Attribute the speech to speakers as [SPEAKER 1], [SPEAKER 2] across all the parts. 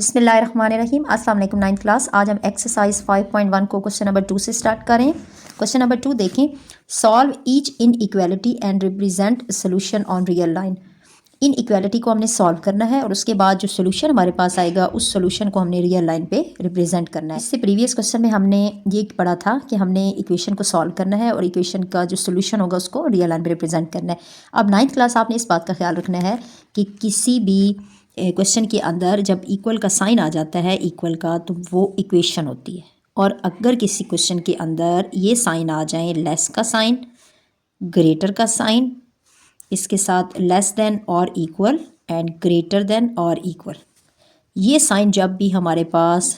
[SPEAKER 1] बिस्मिल्लाहिर्रहमानिर्रहीम। अस्सलाम वालेकुम। 9th class. आज हम एक्सरसाइज 5.1 को क्वेश्चन नंबर 2 से स्टार्ट करें। क्वेश्चन नंबर 2 देखें। Solve each in equality and represent solution on real line. In equality को हमने सॉल्व करना है और उसके बाद जो सोल्यूशन हमारे पास आएगा उस सोल्यूशन को हमने रियल लाइन पे रिप्रेजेंट करना है। इससे प्रीवियस क्वेश्चन में हमने ये पढ़ा था कि हमने इक्वेशन को सॉल्व करना है और इक्वेशन का जो सोल्यूशन होगा उसको रियल लाइन पे रिप्रेजेंट करना है। अब 9th क्लास आपने इस बात का ख्याल रखना है कि किसी भी क्वेश्चन के अंदर जब इक्वल का साइन आ जाता है इक्वल का, तो वो इक्वेशन होती है। और अगर किसी क्वेश्चन के अंदर ये साइन आ जाए, लेस का साइन, ग्रेटर का साइन, इसके साथ लेस देन और इक्वल एंड ग्रेटर देन और इक्वल, ये साइन जब भी हमारे पास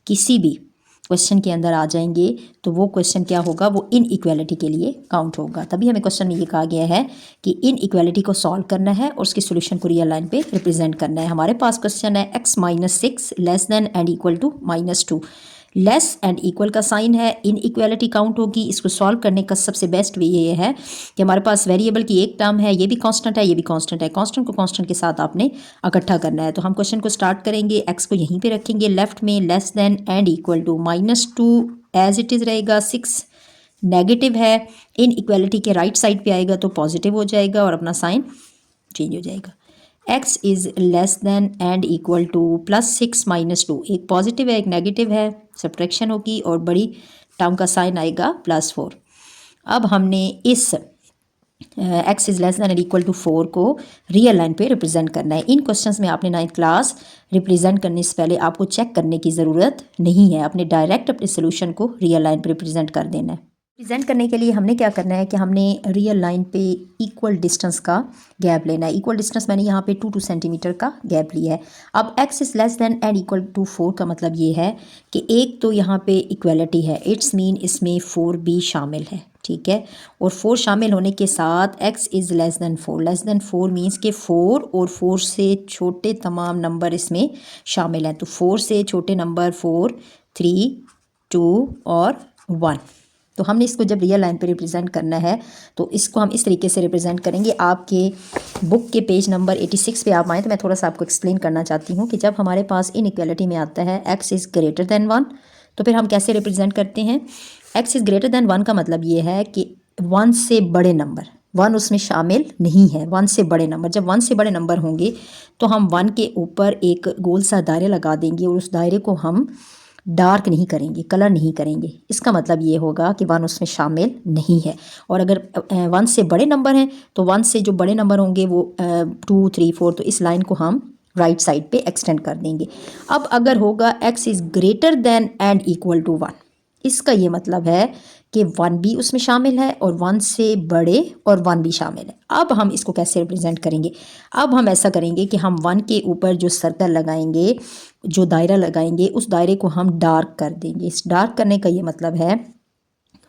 [SPEAKER 1] किसी भी क्वेश्चन के अंदर आ जाएंगे तो वो क्वेश्चन क्या होगा, वो इन इक्वालिटी के लिए काउंट होगा। तभी हमें क्वेश्चन में ये कहा गया है कि इन इक्वालिटी को सॉल्व करना है और उसके सोल्यूशन को रियल लाइन पे रिप्रेजेंट करना है। हमारे पास क्वेश्चन है x - 6 less than and equal to -2। Less and equal का साइन है, इन इक्वालिटी काउंट होगी। इसको सॉल्व करने का सबसे बेस्ट वे ये है कि हमारे पास वेरिएबल की एक टर्म है, ये भी कांस्टेंट है, ये भी कांस्टेंट है। कांस्टेंट को कांस्टेंट के साथ आपने इकट्ठा करना है। तो हम क्वेश्चन को स्टार्ट करेंगे, एक्स को यहीं पे रखेंगे लेफ्ट में, less than and equal to -2 as it is रहेगा। 6 नेगेटिव है, इन इक्वालिटी के राइट साइड पे आएगा तो पॉजिटिव हो जाएगा और अपना साइन चेंज हो जाएगा। x is less than and equal to +6 - 2, एक पॉजिटिव है एक नेगेटिव है, सब्ट्रैक्शन होगी और बड़ी टर्म का साइन आएगा +4। अब हमने इस x is less than and equal to 4 को रियल लाइन पे रिप्रेजेंट करना है। इन क्वेश्चंस में आपने 9th क्लास रिप्रेजेंट करने से पहले आपको चेक करने की ज़रूरत नहीं है, आपने डायरेक्ट अपने सोल्यूशन को रियल लाइन पे रिप्रेजेंट कर देना है। प्रेजेंट करने के लिए हमने क्या करना है कि हमने रियल लाइन पे इक्वल डिस्टेंस का गैप लेना है। इक्वल डिस्टेंस मैंने यहाँ पे 2 सेंटीमीटर का गैप लिया है। अब x is less than and equal to 4 का मतलब ये है कि एक तो यहाँ पे इक्वलिटी है, इट्स मीन इसमें 4 भी शामिल है, ठीक है। और 4 शामिल होने के साथ x is less then 4, less than 4 means के 4 और 4 से छोटे तमाम नंबर इसमें शामिल हैं। तो 4 से छोटे नंबर 4, 3, 2 और 1। तो हमने इसको जब रियल लाइन पे रिप्रेजेंट करना है तो इसको हम इस तरीके से रिप्रेजेंट करेंगे। आपके बुक के पेज नंबर 86 पे आप आएँ तो मैं थोड़ा सा आपको एक्सप्लेन करना चाहती हूँ कि जब हमारे पास इन इक्वालिटी में आता है x इज़ ग्रेटर देन 1 तो फिर हम कैसे रिप्रेजेंट करते हैं। x इज़ ग्रेटर देन 1 का मतलब ये है कि 1 से बड़े नंबर, 1 उसमें शामिल नहीं है, 1 से बड़े नंबर, जब 1 से बड़े नंबर होंगे तो हम 1 के ऊपर एक गोल सा दायरा लगा देंगे और उस दायरे को हम डार्क नहीं करेंगे, कलर नहीं करेंगे। इसका मतलब ये होगा कि 1 उसमें शामिल नहीं है। और अगर 1 से बड़े नंबर हैं तो 1 से जो बड़े नंबर होंगे वो 2, 3, 4, तो इस लाइन को हम राइट साइड पे एक्सटेंड कर देंगे। अब अगर होगा x is greater than and equal to 1, इसका ये मतलब है कि 1 भी उसमें शामिल है और 1 से बड़े और 1 भी शामिल है। अब हम इसको कैसे रिप्रेजेंट करेंगे। अब हम ऐसा करेंगे कि हम 1 के ऊपर जो सर्कल लगाएंगे, जो दायरा लगाएंगे, उस दायरे को हम डार्क कर देंगे। इस डार्क करने का ये मतलब है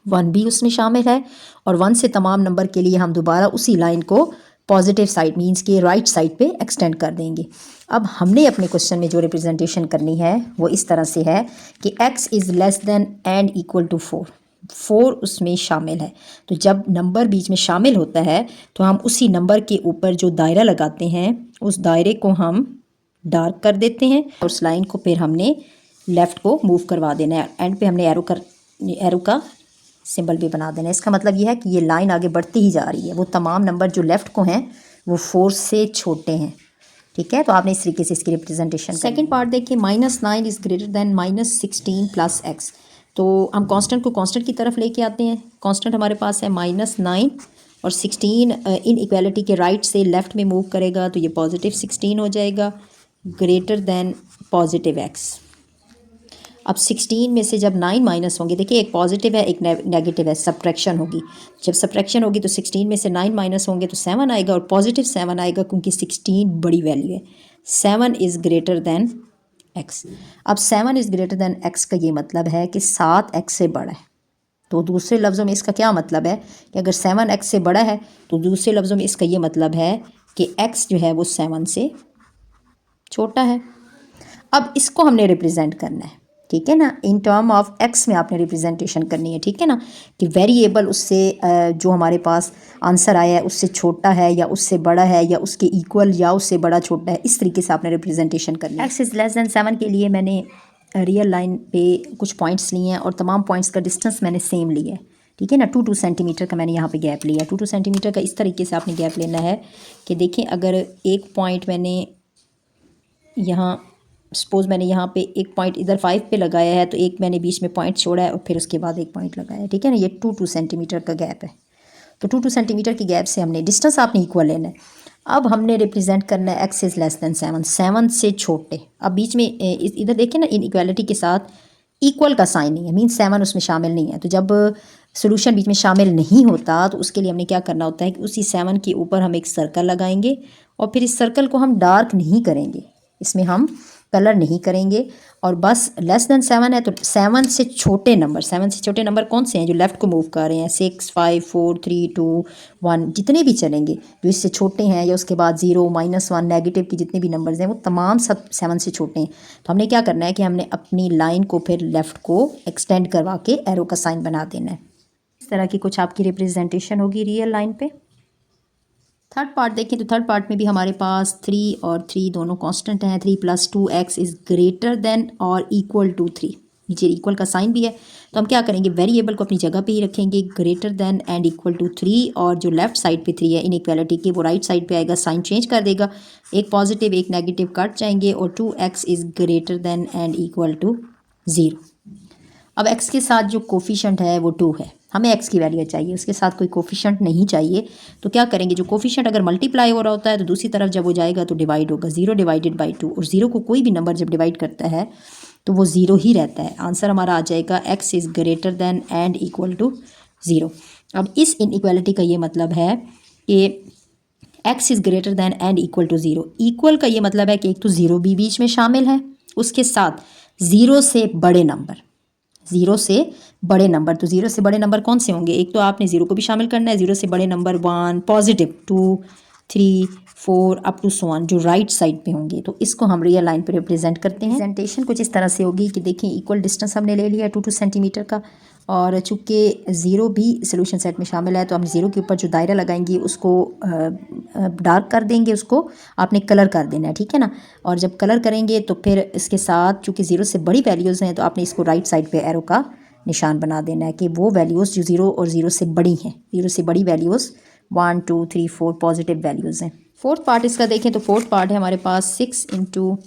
[SPEAKER 1] 1 भी उसमें शामिल है और 1 से तमाम नंबर के लिए हम दोबारा उसी लाइन को पॉजिटिव साइड मीन्स के राइट साइड पे एक्सटेंड कर देंगे। अब हमने अपने क्वेश्चन में जो रिप्रेजेंटेशन करनी है वो इस तरह से है कि x is less than and equal to 4, 4 उसमें शामिल है। तो जब नंबर बीच में शामिल होता है तो हम उसी नंबर के ऊपर जो दायरा लगाते हैं उस दायरे को हम डार्क कर देते हैं और उस लाइन को फिर हमने लेफ़्ट को मूव करवा देना है। एंड पे हमने एरो का सिंबल भी बना देना है। इसका मतलब ये है कि ये लाइन आगे बढ़ती ही जा रही है। वो तमाम नंबर जो लेफ़्ट को हैं वो 4 से छोटे हैं, ठीक है। तो आपने इस तरीके से इसकी रिप्रेजेंटेशन। सेकंड पार्ट देखिए, -9 इज़ ग्रेटर देन -16 + x। तो हम कांस्टेंट को कांस्टेंट की तरफ लेके आते हैं। कांस्टेंट हमारे पास है -9 और 16 इन इक्वालिटी के राइट से लेफ़्ट में मूव करेगा तो ये पॉजिटिव 16 हो जाएगा, ग्रेटर देन पॉजिटिव x। अब 16 में से जब 9 माइनस होंगे, देखिए एक पॉजिटिव है एक नेगेटिव है, सब्ट्रैक्शन होगी। जब सब्ट्रैक्शन होगी तो 16 में से 9 माइनस होंगे तो 7 आएगा और पॉजिटिव 7 आएगा क्योंकि 16 बड़ी वैल्यू है। 7 इज़ ग्रेटर देन x। अब 7 इज़ ग्रेटर देन x का ये मतलब है कि 7 x से बड़ा है। तो दूसरे लफ्ज़ों में इसका क्या मतलब है कि अगर 7 x से बड़ा है तो दूसरे लफ्ज़ों में इसका ये मतलब है कि x जो है वो 7 से छोटा है। अब इसको हमने रिप्रेजेंट करना है। ठीक है ना, इन टर्म ऑफ एक्स में आपने रिप्रेजेंटेशन करनी है, ठीक है ना, कि वेरिएबल उससे जो हमारे पास आंसर आया है उससे छोटा है या उससे बड़ा है या उसके इक्वल या उससे बड़ा छोटा है, इस तरीके से आपने रिप्रेजेंटेशन करनी है। एक्स इज़ लेस दैन 7 के लिए मैंने रियल लाइन पे कुछ पॉइंट्स लिए हैं और तमाम पॉइंट्स का डिस्टेंस मैंने सेम लिया है, ठीक है ना। 2 सेंटीमीटर का मैंने यहाँ पे गैप लिया है। 2 सेंटीमीटर का इस तरीके से आपने गैप लेना है कि देखें, अगर एक पॉइंट मैंने यहाँ सपोज़ मैंने यहाँ पे एक पॉइंट इधर 5 पे लगाया है, तो एक मैंने बीच में पॉइंट छोड़ा है और फिर उसके बाद एक पॉइंट लगाया है, ठीक है ना। ये 2 सेंटीमीटर का गैप है, तो 2 सेंटीमीटर की गैप से हमने डिस्टेंस आपने इक्वल लेना है। अब हमने रिप्रेजेंट करना है एक्स इज़ लेस दैन 7, 7 से छोटे। अब बीच में इधर देखिए ना, इन इक्वालिटी के साथ इक्वल का साइन नहीं है, मीन 7 उसमें शामिल नहीं है। तो जब सोल्यूशन बीच में शामिल नहीं होता तो उसके लिए हमने क्या करना होता है कि उसी 7 के ऊपर हम एक सर्कल लगाएंगे और फिर इस सर्कल को हम डार्क नहीं करेंगे, इसमें हम कलर नहीं करेंगे, और बस लेस दैन 7 है तो 7 से छोटे नंबर कौन से हैं जो लेफ़्ट को मूव कर रहे हैं, 6, 5, 4, 3, 2, 1, जितने भी चलेंगे जो इससे छोटे हैं, या उसके बाद 0, -1, नेगेटिव की जितने भी नंबर्स हैं वो तमाम सब 7 से छोटे हैं। तो हमने क्या करना है कि हमने अपनी लाइन को फिर लेफ़्ट को एक्सटेंड करवा के एरो का साइन बना देना है। इस तरह की कुछ आपकी रिप्रेजेंटेशन होगी रियल लाइन पे। थर्ड पार्ट देखें तो थर्ड पार्ट में भी हमारे पास 3 और 3 दोनों कांस्टेंट हैं। 3 + 2x इज़ ग्रेटर देन और इक्वल टू 3, नीचे इक्वल का साइन भी है। तो हम क्या करेंगे, वेरिएबल को अपनी जगह पे ही रखेंगे, greater than and equal to 3, और जो लेफ्ट साइड पे 3 है इनइक्वालिटी के, वो राइट साइड पे आएगा, साइन चेंज कर देगा, एक पॉजिटिव एक नेगेटिव कट जाएंगे, और 2x is greater than and equal to 0। अब x के साथ जो कोफिशेंट है वो 2 है, हमें x की वैल्यू चाहिए, उसके साथ कोई कोफिशेंट नहीं चाहिए। तो क्या करेंगे, जो कोफिशेंट अगर मल्टीप्लाई हो रहा होता है तो दूसरी तरफ जब वो जाएगा तो डिवाइड होगा, 0 डिवाइडेड बाई 2, और 0 को कोई भी नंबर जब डिवाइड करता है तो वो 0 ही रहता है। आंसर हमारा आ जाएगा x is greater than and equal to 0। अब इस इनइक्वालिटी का ये मतलब है कि x is greater than and equal to 0। Equal का ये मतलब है कि एक तो 0 भी बीच में शामिल है, उसके साथ 0 से बड़े नंबर, 0 से बड़े नंबर। तो 0 से बड़े नंबर कौन से होंगे, एक तो आपने 0 को भी शामिल करना है, 0 से बड़े number 1, positive 2, 3, 4 up to so on, जो राइट साइड पे होंगे। तो इसको हम रियल लाइन पे रिप्रेजेंट करते हैं। प्रेजेंटेशन कुछ इस तरह से होगी कि देखिए, इक्वल डिस्टेंस हमने ले लिया 2 सेंटीमीटर का, और चूँकि 0 भी सोल्यूशन सेट में शामिल है तो हम 0 के ऊपर जो दायरा लगाएंगे उसको डार्क कर देंगे, उसको आपने कलर कर देना है, ठीक है ना। और जब कलर करेंगे तो फिर इसके साथ चूँकि 0 से बड़ी वैल्यूज़ हैं तो आपने इसको राइट साइड पे एरो का निशान बना देना है कि वो वैल्यूज़ जो 0 और 0 से बड़ी हैं, 0 से बड़ी वैल्यूज़ 1, 2, 3, 4 पॉजिटिव वैल्यूज़ हैं। फोर्थ पार्ट इसका देखें तो फोर्थ पार्ट है हमारे पास 6 ×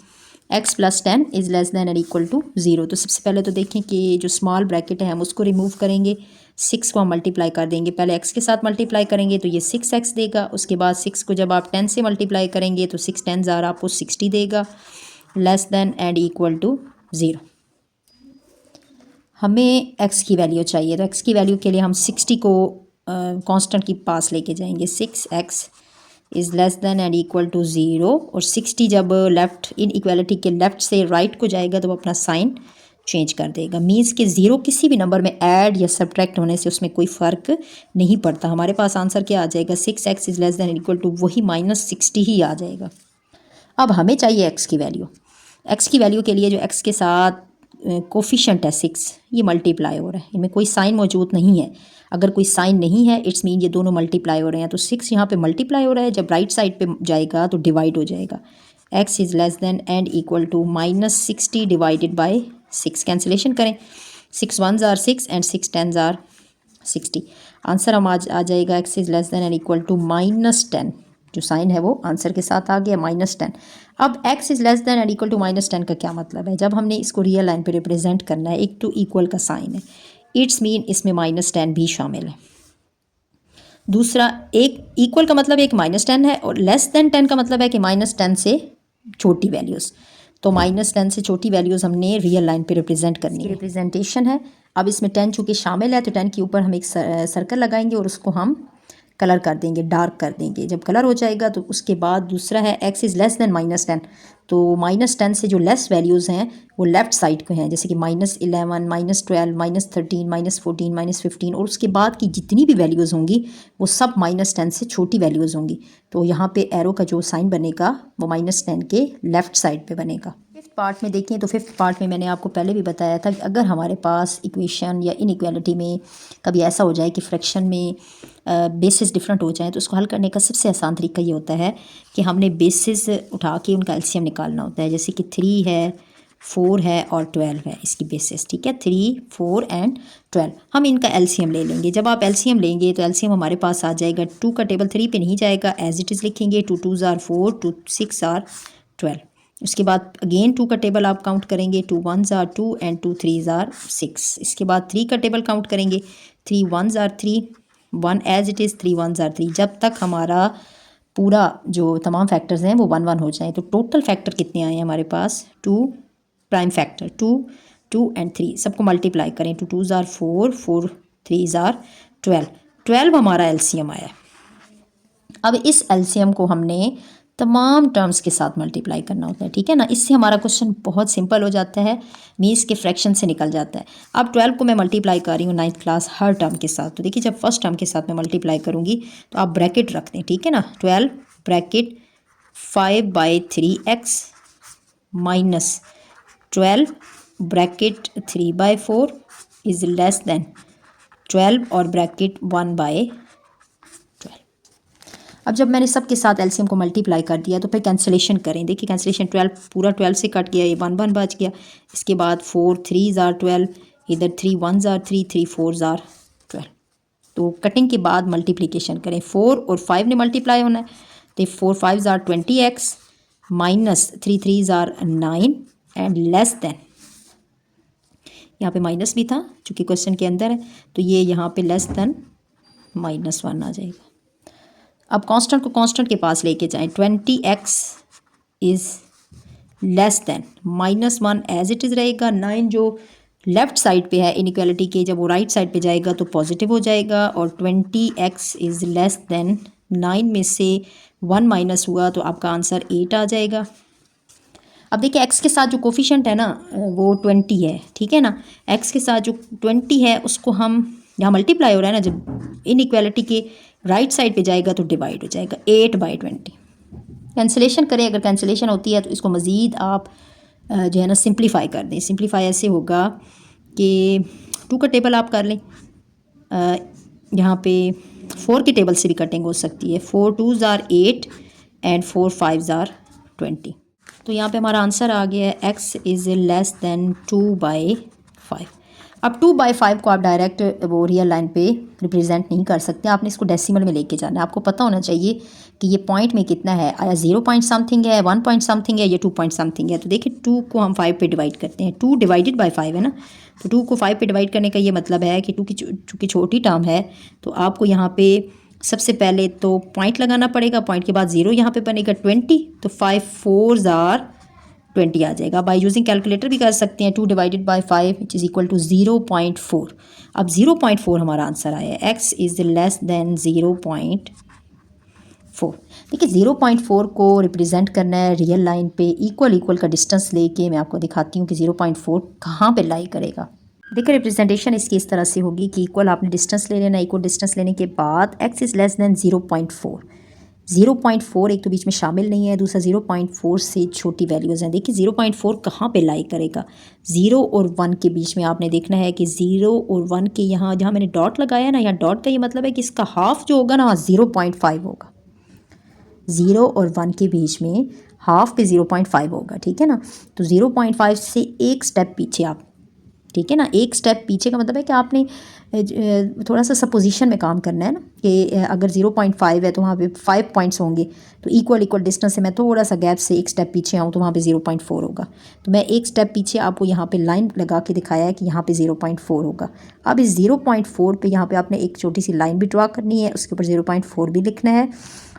[SPEAKER 1] x + 10 is less than and equal to 0। तो सबसे पहले तो देखें कि जो स्मॉल ब्रैकेट है हम उसको रिमूव करेंगे, 6 को हम मल्टीप्लाई कर देंगे, पहले x के साथ मल्टीप्लाई करेंगे तो ये 6x देगा, उसके बाद 6 को जब आप 10 से मल्टीप्लाई करेंगे तो 6 10 ज़ार आपको 60 देगा, less than and equal to 0। हमें x की वैल्यू चाहिए, तो x की वैल्यू के लिए हम 60 को कांस्टेंट के पास लेके जाएंगे, 6x is less than and equal to 0, और 60 जब लेफ़्ट इन इक्वालिटी के लेफ़्ट से राइट को जाएगा तो वो अपना साइन चेंज कर देगा। मीन्स कि 0 किसी भी नंबर में ऐड या सब्ट्रैक्ट होने से उसमें कोई फ़र्क नहीं पड़ता। हमारे पास आंसर क्या आ जाएगा, 6x is less than and equal to वही -60 ही आ जाएगा। अब हमें चाहिए x की वैल्यू। x की वैल्यू के लिए जो x के साथ कोफिशेंट है 6, ये मल्टीप्लाई हो रहा है, इनमें कोई साइन मौजूद नहीं है। अगर कोई साइन नहीं है इट्स मीन ये दोनों मल्टीप्लाई हो रहे हैं, तो 6 यहाँ पे मल्टीप्लाई हो रहा है, जब राइट साइड पे जाएगा तो डिवाइड हो जाएगा। x is less than and equal to -60 divided by 6, cancellation करें, 6 1 ज़ार 6 एंड 6 10 ज़ार 60। आंसर हम आ जाएगा x is less than and equal to -10, जो साइन है वो आंसर के साथ आ गया -10। अब x is less than and equal to -10 का क्या मतलब है, जब हमने इसको रियल लाइन पे रिप्रेजेंट करना है, एक तो इक्वल का साइन है, इट्स मीन इसमें -10 भी शामिल है। दूसरा, एक इक्वल का मतलब एक -10 है, और लेस दैन 10 का मतलब है कि -10 से छोटी वैल्यूज़। तो -10 से छोटी वैल्यूज़ हमने रियल लाइन पे रिप्रेजेंट करनी है, रिप्रेजेंटेशन है। अब इसमें 10 चूँकि शामिल है तो 10 के ऊपर हम एक सर्कल लगाएंगे और उसको हम कलर कर देंगे, डार्क कर देंगे। जब कलर हो जाएगा तो उसके बाद दूसरा है x इज़ लेस दैन -10, तो -10 से जो लेस वैल्यूज़ हैं वो लेफ़्ट साइड को हैं, जैसे कि -11, -12, -13, -14, -15, और उसके बाद की जितनी भी वैल्यूज़ होंगी वो सब -10 से छोटी वैल्यूज़ होंगी। तो यहाँ पे एरो का जो साइन बनेगा वो -10 के लेफ़्ट साइड पे बनेगा। फिफ्थ पार्ट में देखें तो फिफ्थ पार्ट में मैंने आपको पहले भी बताया था कि अगर हमारे पास इक्वेशन या इनइक्वालिटी में कभी ऐसा हो जाए कि फ्रैक्शन में बेसिस डिफरेंट हो जाए, तो उसको हल करने का सबसे आसान तरीका ये होता है कि हमने बेसिस उठा के उनका एलसीएम निकालना होता है। जैसे कि 3 है, 4 है और 12 है इसकी बेसिस, ठीक है। 3, 4 एंड 12 हम इनका एलसीएम ले लेंगे। जब आप एलसीएम लेंगे तो एलसीएम हमारे पास आ जाएगा 2 का टेबल 3 पे नहीं जाएगा, एज इट इज़ लिखेंगे। 2 2s are 4, 2 6 are 12। उसके बाद अगेन 2 का टेबल आप काउंट करेंगे, 2 1s are 2 and 2 3s are 6। इसके बाद 3 का टेबल काउंट करेंगे, 3 1s are 3, 1 as it is, 3 1s are 3, जब तक हमारा पूरा जो तमाम फैक्टर्स हैं वो 1 1 हो जाए। तो टोटल फैक्टर कितने आए हैं हमारे पास? 2 प्राइम फैक्टर, 2 2 एंड 3, सबको मल्टीप्लाई करें। 2 2s are 4, 4 3s are 12, 12 हमारा एलसीएम आया। अब इस एलसीएम को हमने तमाम टर्म्स के साथ मल्टीप्लाई करना होता है, ठीक है ना। इससे हमारा क्वेश्चन बहुत सिंपल हो जाता है, मीन्स के फ्रैक्शन से निकल जाता है। अब 12 को मैं मल्टीप्लाई कर रही हूँ 9th क्लास हर टर्म के साथ। तो देखिए जब फर्स्ट टर्म के साथ मैं मल्टीप्लाई करूँगी तो आप ब्रैकेट रख दें, ठीक है ना। 12 bracket 5/3x minus 12 bracket 3/4 is less then 12 और ब्रैकेट 1/12। अब जब मैंने सबके साथ एलसीएम को मल्टीप्लाई कर दिया तो फिर कैंसिलेशन करें। देखिए कैंसिलेशन 12 पूरा 12 से कट गया, ये 1 1 बच गया। इसके बाद 4 3s are 12, इधर 3 1s are 3, 3 4s are 12। तो कटिंग के बाद मल्टीप्लिकेशन करें, 4 और 5 ने मल्टीप्लाई होना है, तो 4 5s are 20x minus 3 3s are 9 and less than, यहाँ पे माइनस भी था चूँकि क्वेश्चन के अंदर है, तो ये यहाँ पे लेस देन -1 आ जाएगा। अब कांस्टेंट को कांस्टेंट के पास लेके जाएं, 20x is less than -1 as it is रहेगा। 9 जो लेफ़्ट साइड पे है इनइक्वालिटी के, जब वो राइट साइड पे जाएगा तो पॉजिटिव हो जाएगा। और 20x इज़ लेस देन 9 में से 1 माइनस हुआ तो आपका आंसर 8 आ जाएगा। अब देखिए x के साथ जो कोफिशिएंट है ना वो 20 है, ठीक है ना। x के साथ जो 20 है उसको हम यहाँ मल्टीप्लाई हो रहा है ना, जब इनइक्वालिटी के राइट साइड पे जाएगा तो डिवाइड हो जाएगा 8/20। कैंसिलेशन करें, अगर कैंसिलेशन होती है तो इसको मज़ीद आप जो है ना सिंप्लीफाई कर दें। सिंप्लीफाई ऐसे होगा कि 2 का टेबल आप कर लें, यहाँ पे 4 के टेबल से भी कटिंग हो सकती है। 4 2s are 8 and 4 5s are 20। तो यहाँ पे हमारा आंसर आ गया है x इज़ लेस देन 2/5। अब 2/5 को आप डायरेक्ट वो रियल लाइन पे रिप्रेजेंट नहीं कर सकते, आपने इसको डेसिमल में लेके जाना है। आपको पता होना चाहिए कि ये पॉइंट में कितना है, आया 0 पॉइंट समथिंग है, 1 पॉइंट समथिंग है, या 2 पॉइंट समथिंग है। तो देखिए 2 को हम 5 पे डिवाइड करते हैं, 2 डिवाइडेड बाय 5 है ना, तो 2 को 5 पे डिवाइड करने का ये मतलब है कि 2 की चूँकि छोटी टर्म है तो आपको यहाँ पे सबसे पहले तो पॉइंट लगाना पड़ेगा, पॉइंट के बाद 0 यहाँ पे बनेगा 20, तो 5 4s are 20 आ जाएगा। बाय यूजिंग कैलकुलेटर भी कर सकते हैं। 2 divided by 5 which is equal to 0.4। अब 0.4 हमारा आंसर आया है, x इज़ लेस देन 0.4। देखिए 0.4 को रिप्रेजेंट करना है रियल लाइन पे इक्वल का डिस्टेंस लेके। मैं आपको दिखाती हूँ कि 0.4 कहाँ पे लाई करेगा। देखिए रिप्रेजेंटेशन इसकी इस तरह से होगी कि इक्वल आपने डिस्टेंस ले लेना, इक्वल डिस्टेंस लेने के बाद x इज़ लेस देन 0.4। 0.4 एक तो बीच में शामिल नहीं है, दूसरा 0.4 से छोटी वैल्यूज़ हैं। देखिए 0.4 कहाँ पे लाई करेगा, 0 और 1 के बीच में। आपने देखना है कि 0 और 1 के यहाँ जहाँ मैंने डॉट लगाया ना, यहाँ डॉट का ये मतलब है कि इसका हाफ जो होगा ना वहाँ 0.5 होगा। 0 और 1 के बीच में हाफ पे 0.5 होगा, ठीक है ना। तो 0.5 से एक स्टेप पीछे आप, ठीक है ना। एक स्टेप पीछे का मतलब है कि आपने थोड़ा सा सपोजिशन में काम करना है ना, कि अगर 0.5 है तो वहाँ पे 5 पॉइंट्स होंगे, तो इक्वल डिस्टेंस से मैं थोड़ा सा गैप से एक स्टेप पीछे आऊँ तो वहाँ पे 0.4 होगा। तो मैं एक स्टेप पीछे आपको यहाँ पे लाइन लगा के दिखाया है कि यहाँ पे 0.4 होगा। अब इस 0.4 पे यहाँ पे आपने एक छोटी सी लाइन भी ड्रा करनी है, उसके ऊपर 0.4 भी लिखना है।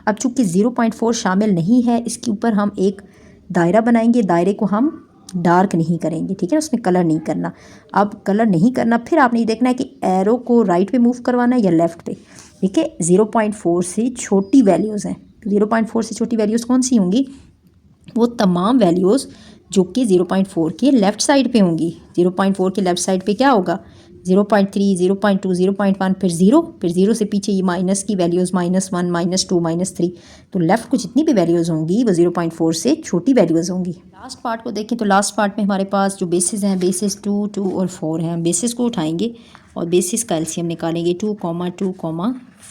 [SPEAKER 1] अब चूँकि 0.4 शामिल नहीं है, इसके ऊपर हम एक दायरा बनाएंगे। दायरे को हम डार्क नहीं करेंगे, ठीक है, उसमें कलर नहीं करना। अब कलर नहीं करना, फिर आपने ये देखना है कि एरो को राइट पे मूव करवाना है या लेफ़्ट पे। ठीक है, 0.4 से छोटी वैल्यूज़ हैं, तो 0.4 से छोटी वैल्यूज़ कौन सी होंगी? वो तमाम वैल्यूज़ जो कि 0.4 के लेफ़्ट साइड पे होंगी। 0.4 के लेफ़्ट साइड पे क्या होगा? 0.3, 0.2, 0.1, फिर 0, फिर 0 से पीछे ये माइनस की वैल्यूज़ -1, -2, -3, तो लेफ़्ट को जितनी भी वैल्यूज़ होंगी वो 0.4 से छोटी वैल्यूज़ होंगी। लास्ट पार्ट को देखें तो लास्ट पार्ट में हमारे पास जो बेसिस हैं, बेसिस 2, 2 और 4 हैं। हम बेसिस को उठाएंगे और बेसिस का एलसीएम निकालेंगे 2, 2,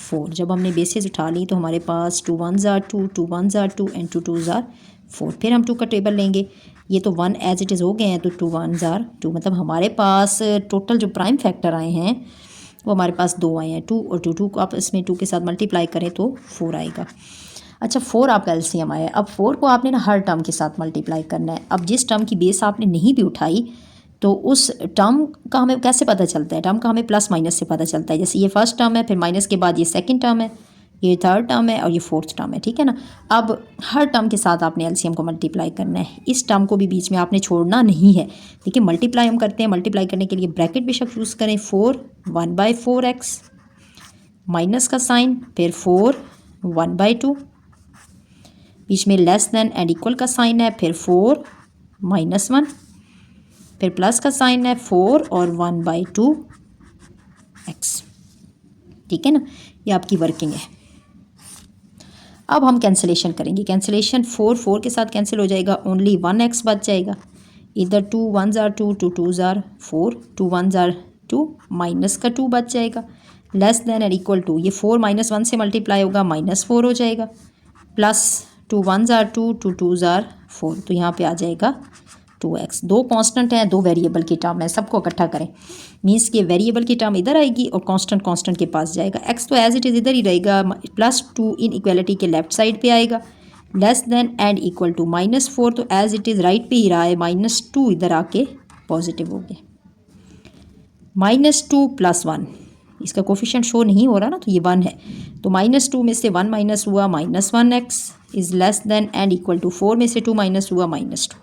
[SPEAKER 1] 4। जब हमने बेसिस उठा ली तो हमारे पास 2 1s are 2, 2 1s are 2 and 2 2s are 4। फिर हम 2 का टेबल लेंगे, ये तो 1 एज इट इज़ हो गए हैं, तो 2 1s are 2, मतलब हमारे पास टोटल जो प्राइम फैक्टर आए हैं वो हमारे पास 2 आए हैं, 2 और 2, 2 को आप इसमें 2 के साथ मल्टीप्लाई करें तो 4 आएगा। अच्छा 4 आपका एलसीएम आया। अब 4 को आपने ना हर टर्म के साथ मल्टीप्लाई करना है। अब जिस टर्म की बेस आपने नहीं भी उठाई तो उस टर्म का हमें कैसे पता चलता है? टर्म का हमें प्लस माइनस से पता चलता है। जैसे ये फर्स्ट टर्म है, फिर माइनस के बाद ये सेकंड टर्म है, ये थर्ड टर्म है और ये फोर्थ टर्म है, ठीक है ना। अब हर टर्म के साथ आपने एलसीएम को मल्टीप्लाई करना है। इस टर्म को भी बीच में आपने छोड़ना नहीं है। देखिए मल्टीप्लाई हम करते हैं, मल्टीप्लाई करने के लिए ब्रैकेट बेशक यूज़ करें, 4 1/4x, माइनस का साइन, फिर 4 1/2, बीच में लेस देन एंड इक्वल का साइन है, फिर 4 -1, फिर प्लस का साइन है 4 और 1/2x, ठीक है ना। ये आपकी वर्किंग है। अब हम कैंसिलेशन करेंगे। कैंसिलेशन 4 4 के साथ कैंसिल हो जाएगा, ओनली 1x बच जाएगा। इधर 2 1s are 2, 2 2s are 4, 2 1s are 2, minus का 2 बच जाएगा, less than and equal to, ये 4 -1 से मल्टीप्लाई होगा, -4 हो जाएगा, plus 2 1s are 2, 2 2s are 4, तो यहाँ पे आ जाएगा 2x। दो कांस्टेंट हैं, दो वेरिएबल की टर्म है, सबको इकट्ठा करें, मीन्स कि वेरिएबल की टर्म इधर आएगी और कांस्टेंट कांस्टेंट के पास जाएगा। x तो एज इट इज़ इधर ही रहेगा, +2 इन इक्वलिटी के लेफ्ट साइड पे आएगा, less than and equal to -4, तो एज इट इज़ राइट पे ही रहा है, -2 इधर आके पॉजिटिव हो गया, -2 + 1, इसका कोफिशिएंट शो नहीं हो रहा ना, तो ये 1 है, तो -2 में से 1 माइनस हुआ -1x is less than and equal to 4 में से 2 माइनस हुआ -2।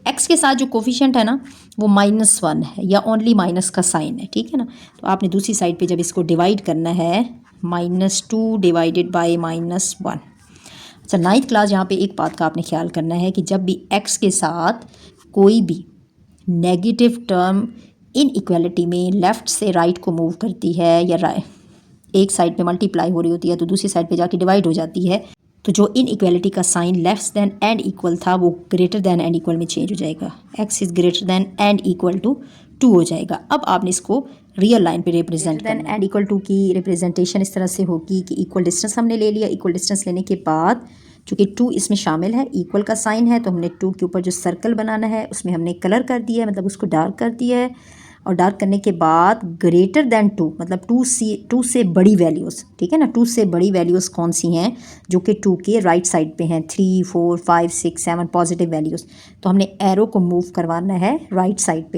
[SPEAKER 1] x के साथ जो कोफिशिएंट है ना वो -1 है या ओनली माइनस का साइन है, ठीक है ना। तो आपने दूसरी साइड पे जब इसको डिवाइड करना है, -2 डिवाइडेड बाय -1। अच्छा 9th क्लास, यहाँ पे एक बात का आपने ख्याल करना है कि जब भी x के साथ कोई भी नेगेटिव टर्म इन इक्वलिटी में लेफ़्ट से राइट को मूव करती है या एक साइड पे मल्टीप्लाई हो रही होती है तो दूसरी साइड पे जाके डिवाइड हो जाती है, तो जो इन इक्वलिटी का sign less than and equal था वो ग्रेटर देन एंड इक्वल में चेंज हो जाएगा, x is greater than and equal to 2 हो जाएगा। अब आपने इसको रियल लाइन पे रिप्रेजेंट करना है। एंड इक्वल टू की रिप्रेजेंटेशन इस तरह से होगी कि इक्वल डिस्टेंस हमने ले लिया, इक्वल डिस्टेंस लेने के बाद चूँकि 2 इसमें शामिल है, इक्वल का साइन है, तो हमने 2 के ऊपर जो सर्कल बनाना है उसमें हमने कलर कर दिया है, मतलब उसको डार्क कर दिया है, और डार्क करने के बाद ग्रेटर देन 2 मतलब 2 से बड़ी वैल्यूज़, ठीक है ना। 2 से बड़ी वैल्यूज़ कौन सी हैं? जो कि 2 के राइट साइड पे हैं, 3 4 5 6 7 पॉजिटिव वैल्यूज़, तो हमने एरो को मूव करवाना है राइट साइड पे।